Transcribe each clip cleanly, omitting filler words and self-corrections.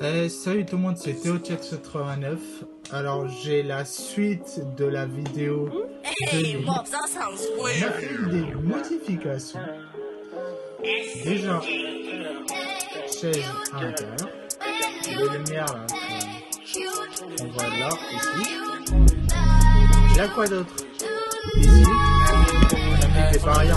Salut tout le monde, c'est TheoCheck89. Alors j'ai la suite de la vidéo de on a fait des modifications. Déjà, chaise à l'intérieur, les lumières là, on voit là, ici. Il y a quoi d'autre? Ici. C'est pareil,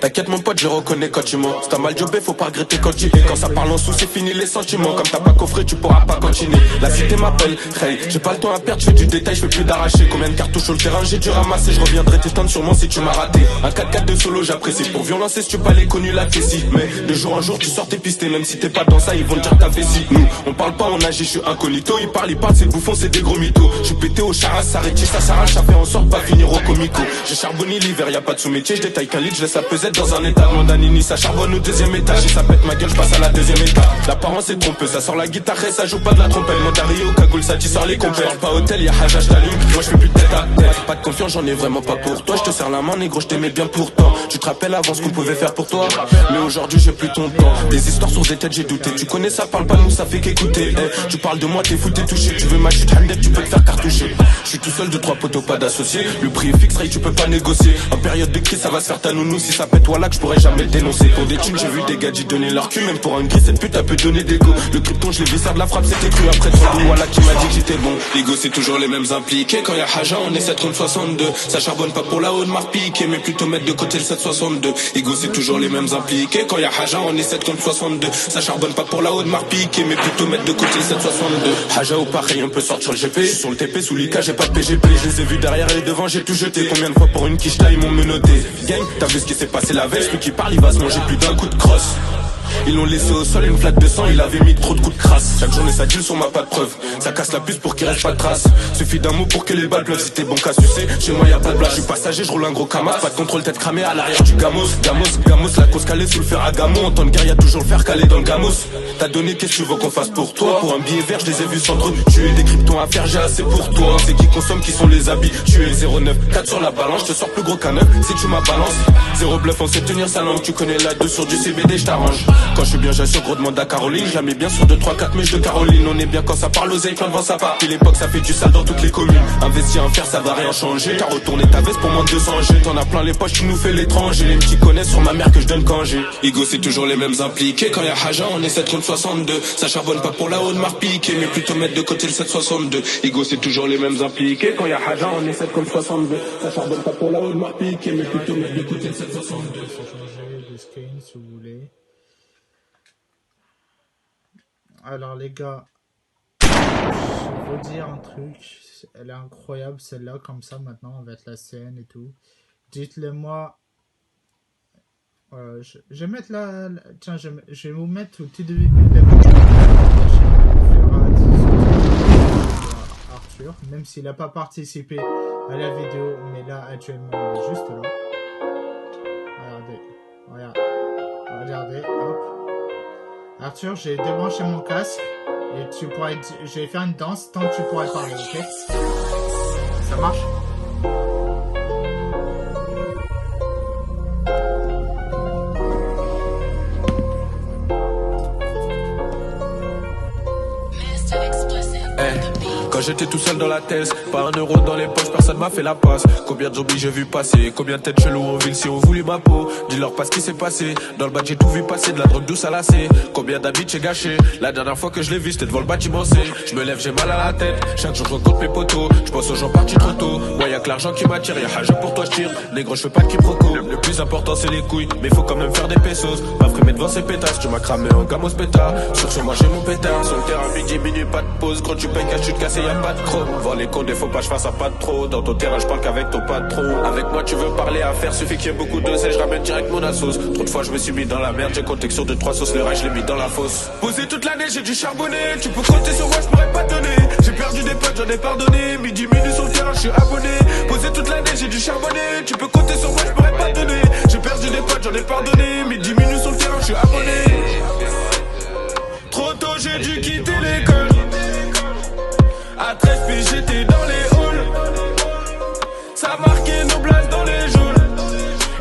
T'inquiète mon pote, je reconnais quand tu mens. Si t'as mal jobé, faut pas regretter quand tu es. Quand ça parle en sous, c'est fini les sentiments. Comme t'as pas coffré, tu pourras pas continuer. La cité m'appelle, hey, j'ai pas le temps à perdre, je fais du détail, je fais plus d'arracher. Combien de cartouches sur le terrain, j'ai dû ramasser. Je reviendrai t'éteindre sûrement si tu m'as raté. Un 4-4 de solo, j'apprécie. Pour violence, si tu pas les connu la fessie. Mais de jour en jour, tu sors tes pistes. Même si t'es pas dans ça, ils vont te dire ta vessie. Nous, on parle pas, on agit, je suis incognito. Ils parlent, c'est bouffon, c'est des gros mythos. Je suis pété au charas, ça rétisse, ça s'arrache, ça fait en sorte pas finir au comico. J'ai charbonné l'hiver, y a pas de sous-métier, je détaille qu'un litre, je laisse la pesette dans un état. Mandanini, ça charbonne au deuxième étage. Et ça pète ma gueule, je passe à la deuxième étape. L'apparence est trompeuse, ça sort la guitare et ça joue pas de la trompette. Montario, cagoule, ça sort les compères. Parle pas hôtel, y'a haja, j't'allume. Moi je fais plus de tête à tête. Pas de confiance, j'en ai vraiment pas pour toi. Je te serre la main, négro, je t'aimais bien pourtant. Tu te rappelles avant ce qu'on pouvait faire pour toi. Mais aujourd'hui j'ai plus ton temps. Des histoires sur des têtes, j'ai douté. Tu connais ça, parle pas, nous ça fait qu'écouter. Tu parles de moi, t'es fou, t'es touché. Tu veux ma chute, handek, tu peux te faire cartoucher. Je suis tout seul de 3 poteaux, pas d'associés. Le prix est fixe, tu peux pas négocier. En période de crise, ça va se faire ta nounou. Si ça pète, voilà que je pourrais jamais le dénoncer. Pour des thunes, j'ai vu des gadgets donner leur cul. Même pour un gris, cette pute a pu donner des go. Le krypton, je l'ai vissé de la frappe, c'était cru après 3 roues. Voilà qui m'a dit que j'étais bon. Ego, c'est toujours les mêmes impliqués. Quand y'a haja, on est 7 contre 62. Ça charbonne pas pour la haute marque piquée, mais plutôt mettre de côté le 762. Ego, c'est toujours les mêmes impliqués. Quand y'a haja, on est 7 contre 62. Ça charbonne pas pour la haute marque piquée, mais plutôt mettre de côté le 762. Haja ou pareil, on peut sortir le GP. Sur le TP, sous l'IK, j'ai pas de PGP. Je les ai vus derrière et devant, j'ai tout jeté. Combien de fois pour une quiche là, ils m'ont menotté. Gang, t'as vu ce qui s'est passé la veille, celui qui parle, il va se manger plus d'un coup de crosse. Ils l'ont laissé au sol, une flaque de sang, il avait mis trop de coups de crasse. Chaque journée ça deal sur ma pas de preuve. Ça casse la puce pour qu'il reste pas de trace. Suffit d'un mot pour que les balles pleuvent. Si t'es bon qu'à sucer, chez moi y'a pas de place. Je suis passager, je roule un gros camas. Pas de contrôle, tête cramée à l'arrière du gamos. Gamos, la cause calée sous le fer à gamo. En temps de guerre y'a toujours le fer calé dans le gamos. T'as donné, qu'est-ce que tu veux qu'on fasse pour toi? Pour un billet vert, je les ai vus s'entretuer. Des kryptons à faire, j'ai assez pour toi. C'est qui consomme, qui sont les habits. Tu es le 09, 4 sur la balance. Je te sors plus gros qu'un 9, si tu m'as balance. Zéro bluff, on sait tenir sa langue. Tu connais la 2 sur du CBD, je t'arrange. Quand je suis bien, j'assure. Gros demande à Caroline, je la mets bien sur 2, 3, 4 mèches de Caroline. On est bien quand ça parle aux ailes, plein de vent ça part. Puis l'époque ça fait du sale dans toutes les communes. Investir, un fer, ça va rien changer. T'as retourné ta veste pour moins de 200 G. T'en as plein les poches, tu nous fais l'étranger. Les petits connaissent sur ma mère que je donne quand j'ai. Ego c'est toujours les mêmes impliqués. Quand y'a haja, on est 7 contre 62. Ça charbonne pas pour la haute marque piquée, mais plutôt mettre de côté le 762. Ego c'est toujours les mêmes impliqués. Quand y'a haja, on est 7 contre 62. Ça charbonne pas pour la haute marque piquée, mais plutôt mettre de côté le 762. Changer de skin si vous voulez. Alors les gars, je vais vous dire un truc, elle est incroyable celle-là, comme ça maintenant on va être la scène et tout. Dites-le moi, je vais mettre tiens je vais vous mettre au tout début de la vidéo, Arthur, même s'il n'a pas participé à la vidéo, mais là actuellement il est juste là. Regardez, hop. Arthur, j'ai débranché mon casque et je vais faire une danse tant que tu pourrais parler, ok? Ça marche? Quand j'étais tout seul dans la thèse, pas un euro dans les poches, personne m'a fait la passe. Combien de zombies j'ai vu passer, combien de têtes cheloues en ville si on voulu ma peau. Dis-leur pas ce qui s'est passé, dans le bas j'ai tout vu passer, de la drogue douce à lacet. Combien d'habits j'ai gâché, la dernière fois que je l'ai vu c'était devant le bâtiment C. Je me lève, j'ai mal à la tête, chaque jour je rencontre mes potos. Je pense aux gens partis trop tôt, ouais y'a que l'argent qui m'attire, y'a haja pour toi je tire. Négro je fais pas de quiproquo, le plus important c'est les couilles, mais faut quand même faire des pesos. Pas frimer devant ces pétasses, tu m'as cramé en gamos pétard. Sur moi j'ai mon pétard, sur le terrain midi minutes pas de pause. Quand tu payes cash tu te casses y'a pas de chrome. Voir les cons, des faut pas je fasse à pas de trop. Dans ton terrain je parle qu'avec ton patron. Avec moi tu veux parler à faire, suffit qu'il y ait beaucoup de sel, je ramène direct mon assos. Trop de fois je me suis mis dans la merde, j'ai compté que sur 2-3 sauces, le reste je l'ai mis dans la fosse. Posé toute l'année j'ai dû charbonner, tu peux compter sur moi je pourrais pas te donner. J'ai perdu des potes, j'en ai pardonné, midi minutes sur le terrain je suis abonné. Posé toute l'année j'ai dû charbonner, tu peux compter sur moi je pourrais pas te donner. J'ai perdu des potes, j'en ai pardonné, midi minutes sur le terrain je suis abonné. Trop tôt j'ai dû quitter l'école. À 13 piges j'étais dans les halls. Ça marquait nos blagues dans les jaunes.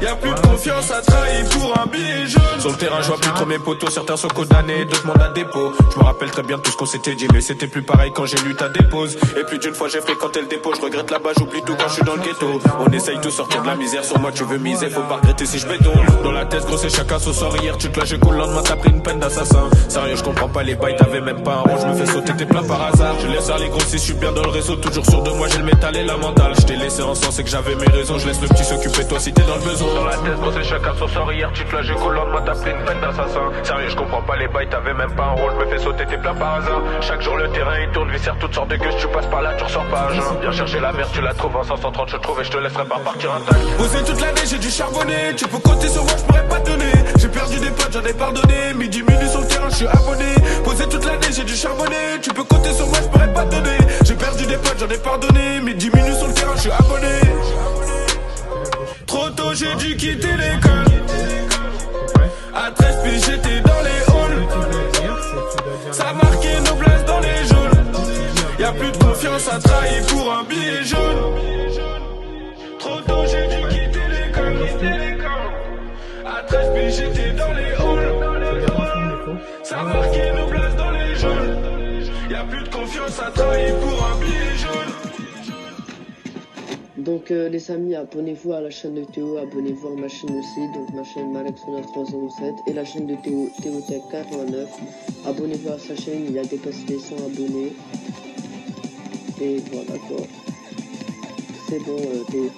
Y'a plus de confiance à trahir pour un billet jaune. Sur le terrain, je vois plus trop mes potos. Certains sont condamnés, d'autres mandats dépôt. Je me rappelle très bien tout ce qu'on s'était dit, mais c'était plus pareil quand j'ai lu ta dépose. Et plus d'une fois j'ai fréquenté le dépôt. Je regrette là-bas, j'oublie tout quand je suis dans le ghetto. On essaye de sortir de la misère, sur moi tu veux miser, faut pas regretter si je béton. Dans la tête, gros, c'est chacun son sort. Hier tu te lâches cool, le lendemain t'as pris une peine d'assassin. Sérieux, je comprends pas les bails, t'avais même pas un rond. Je me fais sauter tes plats par hasard. Je laisse faire les gros si je suis bien dans le réseau. Toujours sûr de moi, j'ai le métal et la mentale. Je t'ai laissé en sens, c'est que j'avais mes raisons. Je laisse le petit s'occuper, toi si t'es dans le besoin. Dans la tête, gros, c'est chacun son sort. Hier tu te lâches cool, le lendemain t'as pris une peine d'assassin. Sérieux, je comprends pas les bails, t'avais même pas un rôle. Je me fais sauter tes plats par hasard. Chaque jour le terrain il tourne, viscère toutes sortes de gueules. Tu passes par là, tu ressors pas à jeun. Viens chercher la merde, tu la trouves en 530, je trouve et je te laisserai pas partir intact. Posé toute l'année, j'ai dû charbonner. Tu peux compter sur moi, je pourrais pas te donner. J'ai perdu des potes, j'en ai pardonné. Midi minutes sur le terrain, je suis abonné. Posé toute l'année, j'ai dû charbonner. Tu peux compter sur moi, je pourrais pas te donner. J'ai perdu des potes, j'en ai pardonné. Midi minutes sur le terrain, je suis abonné. Trop tôt, j'ai dû quitter l'école. À 13 piges, j'étais dans les halls. Ça marquait nos places dans les jaunes. Y'a plus de confiance à trahir pour un billet jaune. Trop tôt, j'ai dû quitter l'école. À 13 piges, j'étais dans les halls. Ça marquait nos places dans les jaunes. Y'a plus de confiance à trahir pour un billet jaune. Donc les amis, abonnez-vous à la chaîne de Théo, abonnez-vous à ma chaîne aussi, donc ma chaîne Malexoner307 et la chaîne de Théo, ThéoTech89. Abonnez-vous à sa chaîne, il y a des posts sans abonnés. Et voilà quoi. C'est bon Théo.